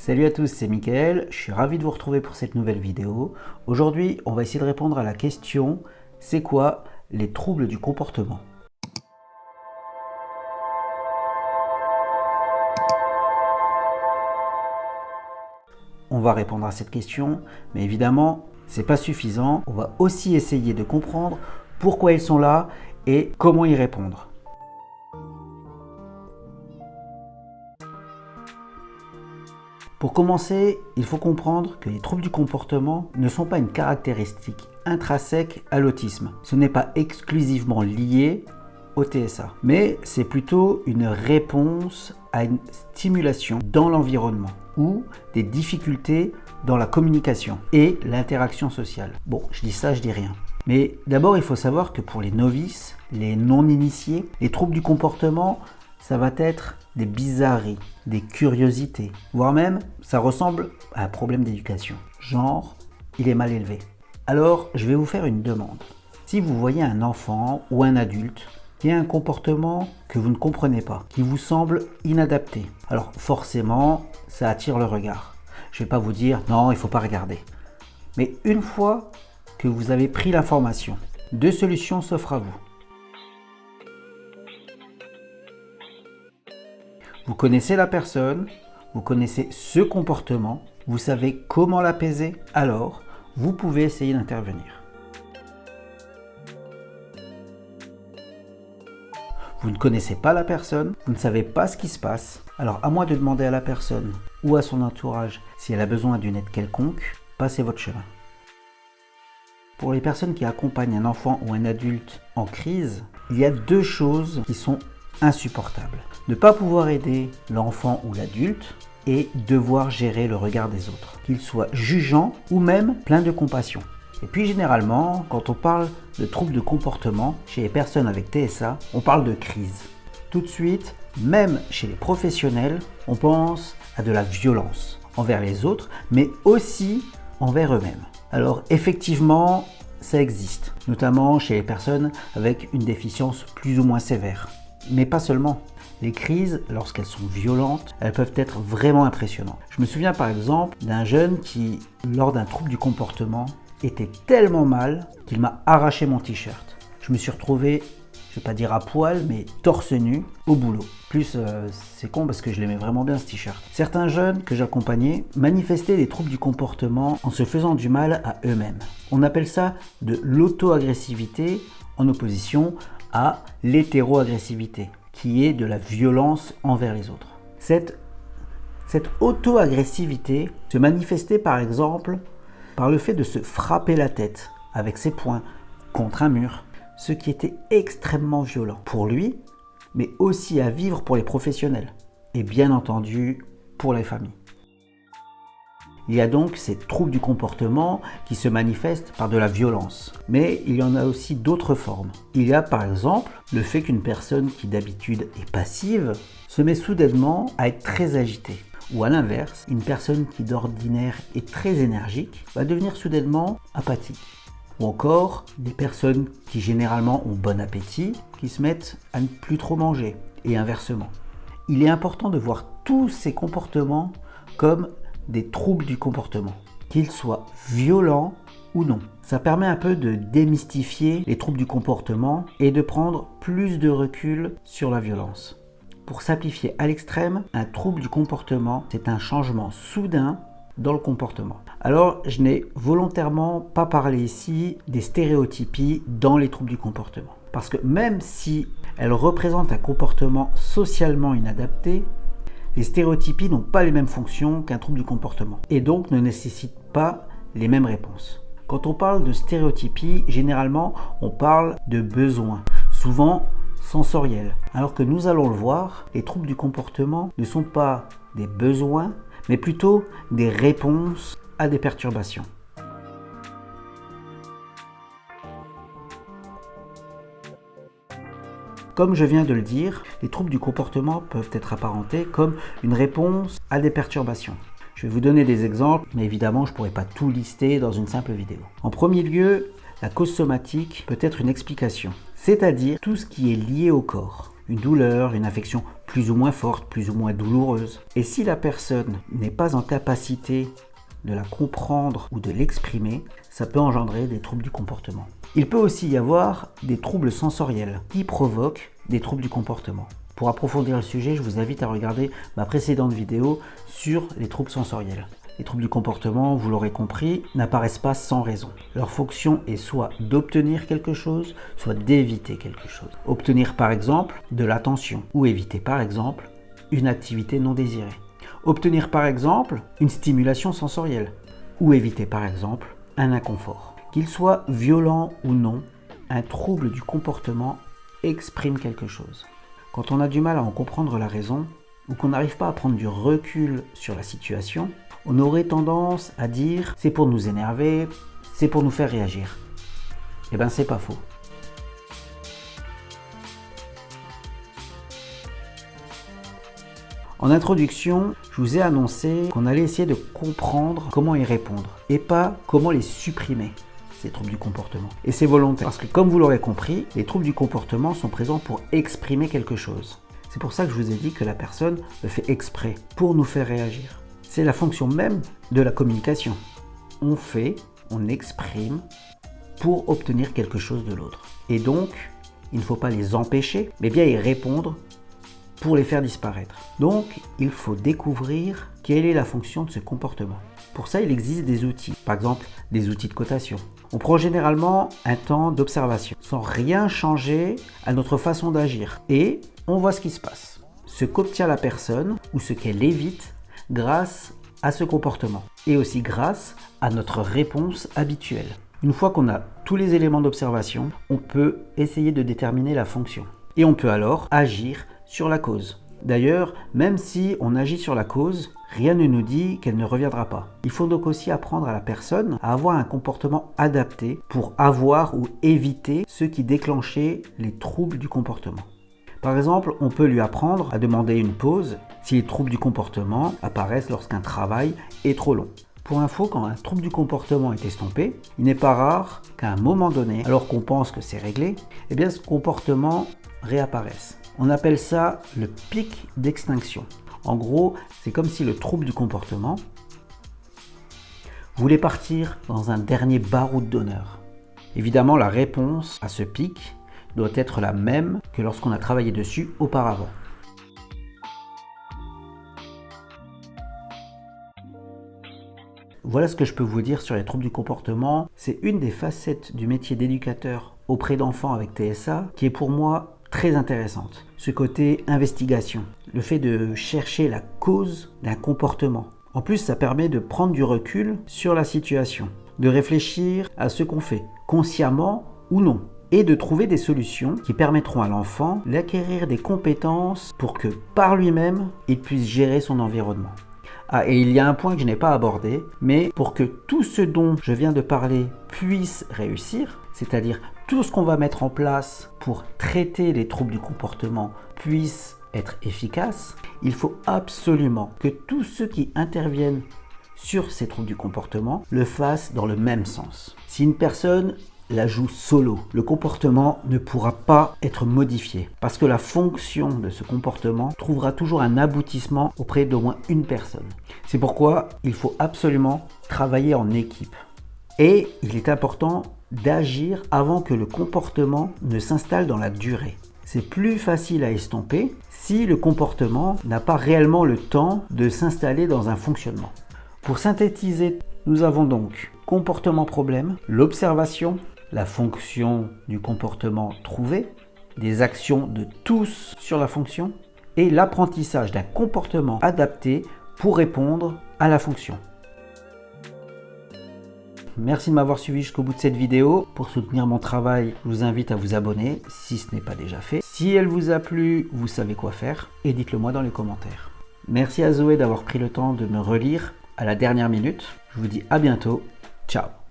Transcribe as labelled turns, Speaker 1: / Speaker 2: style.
Speaker 1: Salut à tous, c'est Mickaël, je suis ravi de vous retrouver pour cette nouvelle vidéo. Aujourd'hui, on va essayer de répondre à la question « C'est quoi les troubles du comportement ?» On va répondre à cette question, mais évidemment, c'est pas suffisant. On va aussi essayer de comprendre pourquoi ils sont là et comment y répondre. Pour commencer, il faut comprendre que les troubles du comportement ne sont pas une caractéristique intrinsèque à l'autisme. Ce n'est pas exclusivement lié au TSA, mais c'est plutôt une réponse à une stimulation dans l'environnement ou des difficultés dans la communication et l'interaction sociale. Bon, je dis ça, je dis rien. Mais d'abord, il faut savoir que pour les novices, les non-initiés, les troubles du comportement, ça va être des bizarreries, des curiosités, voire même ça ressemble à un problème d'éducation. Genre, il est mal élevé. Alors, je vais vous faire une demande. Si vous voyez un enfant ou un adulte qui a un comportement que vous ne comprenez pas, qui vous semble inadapté, alors forcément, ça attire le regard. Je ne vais pas vous dire non, il ne faut pas regarder. Mais une fois que vous avez pris l'information, deux solutions s'offrent à vous. Vous connaissez la personne, vous connaissez ce comportement, vous savez comment l'apaiser, alors vous pouvez essayer d'intervenir. Vous ne connaissez pas la personne, vous ne savez pas ce qui se passe, alors à moins de demander à la personne ou à son entourage si elle a besoin d'une aide quelconque, passez votre chemin. Pour les personnes qui accompagnent un enfant ou un adulte en crise, il y a deux choses qui sont insupportables. Ne pas pouvoir aider l'enfant ou l'adulte et devoir gérer le regard des autres, qu'ils soient jugeants ou même pleins de compassion. Et puis généralement, quand on parle de troubles de comportement chez les personnes avec TSA, on parle de crise. Tout de suite, même chez les professionnels, on pense à de la violence envers les autres, mais aussi envers eux-mêmes. Alors effectivement, ça existe, notamment chez les personnes avec une déficience plus ou moins sévère. Mais pas seulement. Les crises, lorsqu'elles sont violentes, elles peuvent être vraiment impressionnantes. Je me souviens par exemple d'un jeune qui, lors d'un trouble du comportement, était tellement mal qu'il m'a arraché mon t-shirt. Je me suis retrouvé, je ne vais pas dire à poil, mais torse nu au boulot. Plus, c'est con parce que je l'aimais vraiment bien ce t-shirt. Certains jeunes que j'accompagnais manifestaient des troubles du comportement en se faisant du mal à eux-mêmes. On appelle ça de l'auto-agressivité en opposition à l'hétéro-agressivité, qui est de la violence envers les autres. Cette auto-agressivité se manifestait par exemple par le fait de se frapper la tête avec ses poings contre un mur, ce qui était extrêmement violent pour lui, mais aussi à vivre pour les professionnels et bien entendu pour les familles. Il y a donc ces troubles du comportement qui se manifestent par de la violence. Mais il y en a aussi d'autres formes. Il y a par exemple le fait qu'une personne qui d'habitude est passive se met soudainement à être très agitée. Ou à l'inverse, une personne qui d'ordinaire est très énergique va devenir soudainement apathique. Ou encore des personnes qui généralement ont bon appétit qui se mettent à ne plus trop manger et inversement. Il est important de voir tous ces comportements comme des troubles du comportement, qu'ils soient violents ou non. Ça permet un peu de démystifier les troubles du comportement et de prendre plus de recul sur la violence. Pour simplifier à l'extrême, un trouble du comportement, c'est un changement soudain dans le comportement. Alors, je n'ai volontairement pas parlé ici des stéréotypies dans les troubles du comportement. Parce que même si elles représentent un comportement socialement inadapté, les stéréotypies n'ont pas les mêmes fonctions qu'un trouble du comportement et donc ne nécessitent pas les mêmes réponses. Quand on parle de stéréotypie, généralement on parle de besoins, souvent sensoriels. Alors que nous allons le voir, les troubles du comportement ne sont pas des besoins, mais plutôt des réponses à des perturbations. Comme je viens de le dire, les troubles du comportement peuvent être apparentés comme une réponse à des perturbations. Je vais vous donner des exemples, mais évidemment je ne pourrai pas tout lister dans une simple vidéo. En premier lieu, la cause somatique peut être une explication, c'est-à-dire tout ce qui est lié au corps. Une douleur, une infection plus ou moins forte, plus ou moins douloureuse. Et si la personne n'est pas en capacité de la comprendre ou de l'exprimer, ça peut engendrer des troubles du comportement. Il peut aussi y avoir des troubles sensoriels qui provoquent des troubles du comportement. Pour approfondir le sujet, je vous invite à regarder ma précédente vidéo sur les troubles sensoriels. Les troubles du comportement, vous l'aurez compris, n'apparaissent pas sans raison. Leur fonction est soit d'obtenir quelque chose, soit d'éviter quelque chose. Obtenir par exemple de l'attention ou éviter par exemple une activité non désirée. Obtenir par exemple une stimulation sensorielle ou éviter par exemple un inconfort. Qu'il soit violent ou non, un trouble du comportement exprime quelque chose. Quand on a du mal à en comprendre la raison ou qu'on n'arrive pas à prendre du recul sur la situation, on aurait tendance à dire c'est pour nous énerver, c'est pour nous faire réagir. Eh bien, c'est pas faux. En introduction, je vous ai annoncé qu'on allait essayer de comprendre comment y répondre et pas comment les supprimer, ces troubles du comportement. Et c'est volontaire parce que, comme vous l'aurez compris, les troubles du comportement sont présents pour exprimer quelque chose. C'est pour ça que je vous ai dit que la personne le fait exprès, pour nous faire réagir. C'est la fonction même de la communication. On fait, on exprime pour obtenir quelque chose de l'autre. Et donc, il ne faut pas les empêcher, mais bien y répondre pour les faire disparaître. Donc, il faut découvrir quelle est la fonction de ce comportement. Pour ça, il existe des outils, par exemple des outils de cotation. On prend généralement un temps d'observation, sans rien changer à notre façon d'agir. Et on voit ce qui se passe. Ce qu'obtient la personne ou ce qu'elle évite grâce à ce comportement et aussi grâce à notre réponse habituelle. Une fois qu'on a tous les éléments d'observation, on peut essayer de déterminer la fonction et on peut alors agir sur la cause. D'ailleurs, même si on agit sur la cause, rien ne nous dit qu'elle ne reviendra pas. Il faut donc aussi apprendre à la personne à avoir un comportement adapté pour avoir ou éviter ce qui déclenchait les troubles du comportement. Par exemple, on peut lui apprendre à demander une pause si les troubles du comportement apparaissent lorsqu'un travail est trop long. Pour info, quand un trouble du comportement est estompé, il n'est pas rare qu'à un moment donné, alors qu'on pense que c'est réglé, eh bien ce comportement réapparaisse. On appelle ça le pic d'extinction. En gros, c'est comme si le trouble du comportement voulait partir dans un dernier baroud d'honneur. Évidemment, la réponse à ce pic doit être la même que lorsqu'on a travaillé dessus auparavant. Voilà ce que je peux vous dire sur les troubles du comportement. C'est une des facettes du métier d'éducateur auprès d'enfants avec TSA qui est pour moi très intéressante. Ce côté investigation, le fait de chercher la cause d'un comportement. En plus, ça permet de prendre du recul sur la situation, de réfléchir à ce qu'on fait, consciemment ou non, et de trouver des solutions qui permettront à l'enfant d'acquérir des compétences pour que par lui-même, il puisse gérer son environnement. Ah, et il y a un point que je n'ai pas abordé, mais pour que tout ce dont je viens de parler puisse réussir, c'est-à-dire tout ce qu'on va mettre en place pour traiter les troubles du comportement puisse être efficace, il faut absolument que tous ceux qui interviennent sur ces troubles du comportement le fassent dans le même sens. Si une personne la joue solo, le comportement ne pourra pas être modifié parce que la fonction de ce comportement trouvera toujours un aboutissement auprès d'au moins une personne. C'est pourquoi il faut absolument travailler en équipe. Et il est important d'agir avant que le comportement ne s'installe dans la durée. C'est plus facile à estomper si le comportement n'a pas réellement le temps de s'installer dans un fonctionnement. Pour synthétiser, nous avons donc comportement problème, l'observation, la fonction du comportement trouvé, des actions de tous sur la fonction et l'apprentissage d'un comportement adapté pour répondre à la fonction. Merci de m'avoir suivi jusqu'au bout de cette vidéo. Pour soutenir mon travail, je vous invite à vous abonner si ce n'est pas déjà fait. Si elle vous a plu, vous savez quoi faire et dites-le moi dans les commentaires. Merci à Zoé d'avoir pris le temps de me relire à la dernière minute. Je vous dis à bientôt. Ciao.